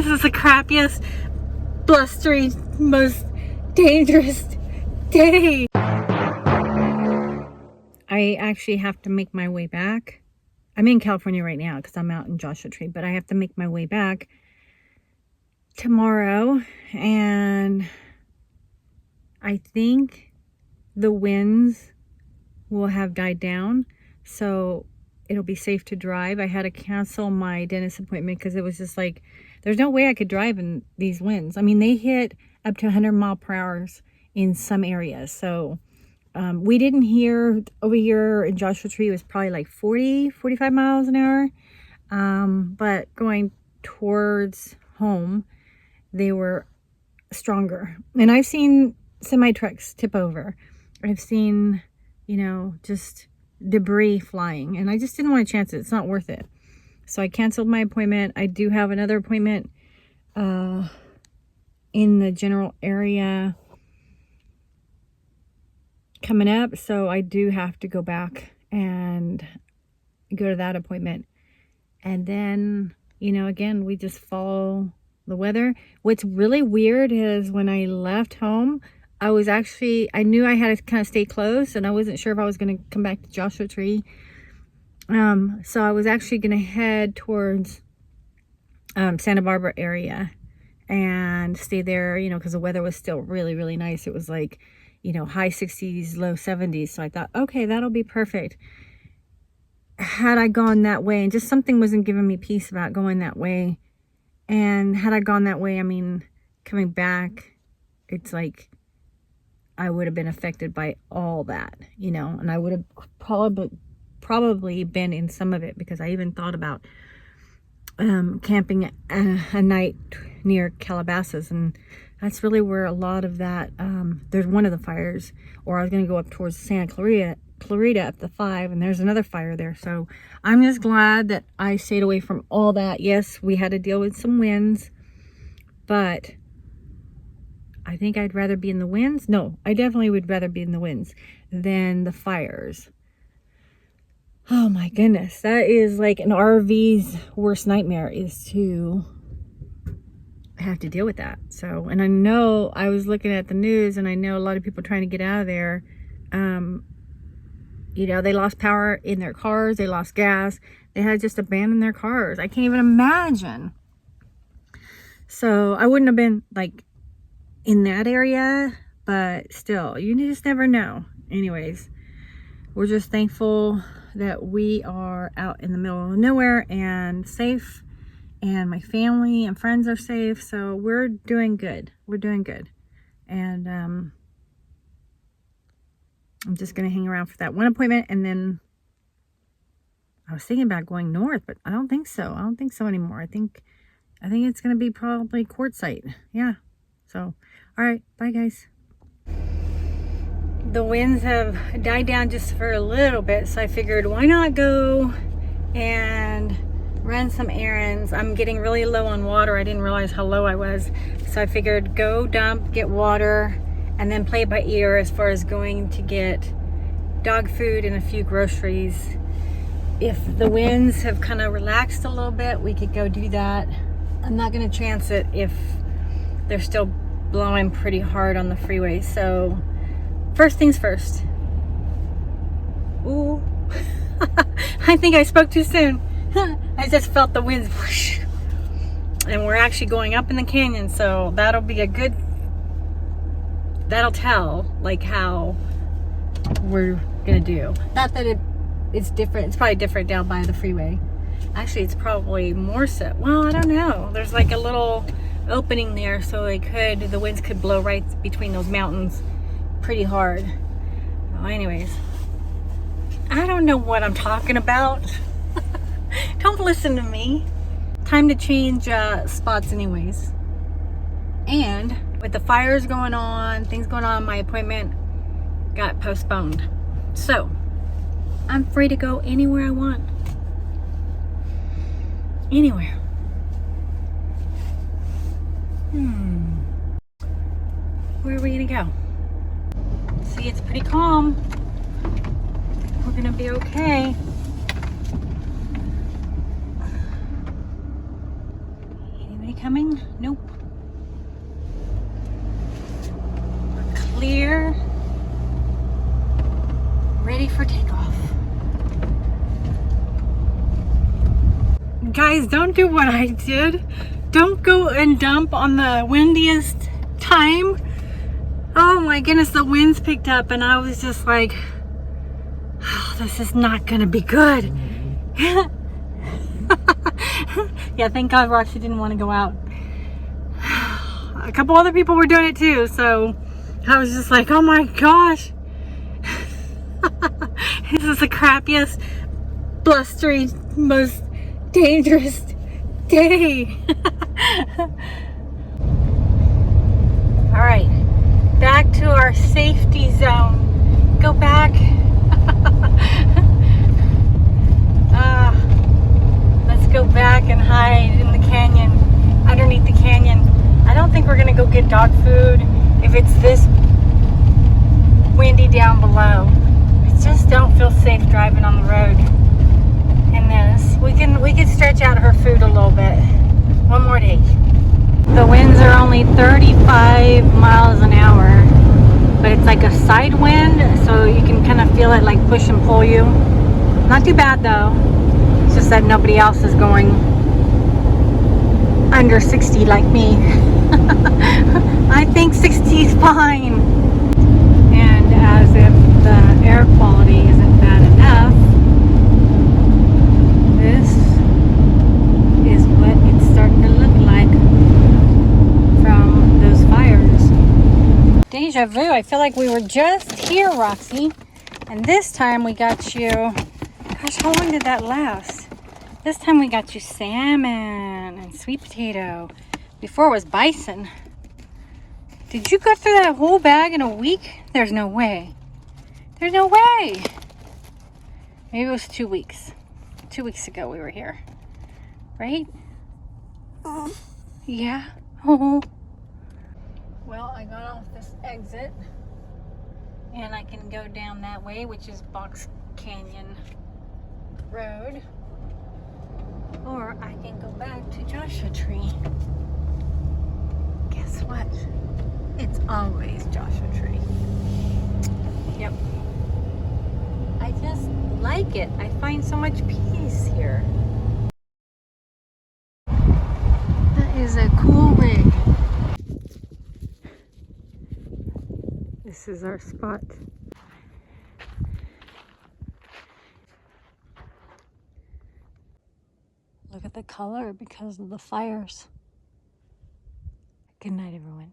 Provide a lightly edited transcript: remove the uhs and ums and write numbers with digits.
This is the crappiest, blustery, most dangerous day. I actually have to make my way back. I'm in California right now because I'm out in Joshua Tree, but I have to make my way back tomorrow, and I think the winds will have died down, so it'll be safe to drive. I had to cancel my dentist appointment because it was just like, there's no way I could drive in these winds. I mean, they hit up to 100 mile per hour in some areas. So we didn't hear over here in Joshua Tree, it was probably like 45 miles an hour. But going towards home, they were stronger. And I've seen semi trucks tip over. I've seen, you know, just debris flying, and I just didn't want to chance it. It's not worth it. So I canceled my appointment. I do have another appointment in the general area coming up, so I do have to go back and go to that appointment. And then, you know, again, we just follow the weather. What's really weird is when I left home, I knew I had to kind of stay close, and I wasn't sure if I was going to come back to Joshua Tree. So I was actually going to head towards Santa Barbara area and stay there, you know, because the weather was still really, really nice. It was like, you know, high 60s, low 70s. So I thought, okay, that'll be perfect. Had I gone that way, and just something wasn't giving me peace about going that way. And had I gone that way, I mean, coming back, it's like I would have been affected by all that, you know, and I would have probably been in some of it, because I even thought about camping a night near Calabasas, and that's really where a lot of that, there's one of the fires, or I was going to go up towards Santa Clarita up the 5, and there's another fire there. So I'm just glad that I stayed away from all that. Yes, we had to deal with some winds, but I think I'd rather be in the winds. No, I definitely would rather be in the winds than the fires. Oh my goodness. That is like an RV's worst nightmare, is to have to deal with that. So, and I know I was looking at the news, and I know a lot of people trying to get out of there. You know, they lost power in their cars. They lost gas. They had to just abandon their cars. I can't even imagine. So I wouldn't have been like in that area, but still, you just never know. Anyways, we're just thankful that we are out in the middle of nowhere and safe, and my family and friends are safe. So we're doing good. We're doing good. And I'm just gonna hang around for that one appointment, and then I was thinking about going north, but I don't think so. I don't think so anymore. I think it's gonna be probably quartzite. Yeah. So, all right, bye guys. The winds have died down just for a little bit, so I figured why not go and run some errands. I'm getting really low on water. I didn't realize how low I was, so I figured go dump, get water, and then play it by ear as far as going to get dog food and a few groceries. If the winds have kind of relaxed a little bit, we could go do that. I'm not going to chance it if they're still blowing pretty hard on the freeway. So first things first. Ooh. I think I spoke too soon. I just felt the winds whoosh. And we're actually going up in the canyon, so that'll be a good, that'll tell like how we're gonna do. Not that it's different. It's probably different down by the freeway. Actually, it's probably more so. Well, I don't know. There's like a little opening there, so the winds could blow right between those mountains pretty hard. Well, anyways, I don't know what I'm talking about. Don't listen to me. Time to change spots anyways. And with the fires going on, things going on, my appointment got postponed. So I'm free to go anywhere I want. Anywhere. Where are we gonna go? See, it's pretty calm. We're gonna be okay. Anybody coming? Nope. We're clear. Ready for takeoff. Guys, don't do what I did. Don't go and dump on the windiest time. Oh my goodness, the winds picked up and I was just like, oh, this is not gonna be good. Yeah, thank God Roxy didn't want to go out. A couple other people were doing it too, so I was just like, oh my gosh. This is the crappiest, blustery, most dangerous day. All right, back to our safety zone. Go back. Let's go back and hide in the canyon, underneath the canyon. I don't think we're gonna go get dog food if it's this windy down below. I just don't feel safe driving on the road in this. We can stretch out her food a little bit. One more day. The winds are only 35 miles an hour, but it's like a side wind, so you can kind of feel it like push and pull you. Not too bad though. It's just that nobody else is going under 60 like me. I think 60 is fine. And as if the air quality isn't bad enough, this is what it's starting to look like from those fires. Deja vu. I feel like we were just here, Roxy, and this time we got you, gosh, how long did that last? This time we got you salmon and sweet potato. Before it was bison. Did you go through that whole bag in a week? There's no way. There's no way. Maybe it was 2 weeks. 2 weeks ago we were here. Right? Yeah. Oh. Well, I got off this exit and I can go down that way, which is Box Canyon Road. Or I can go back to Joshua Tree. Guess what? It's always Joshua Tree. Yep. I just like it. I find so much peace here. That is a cool rig. This is our spot. Look at the color because of the fires. Good night, everyone.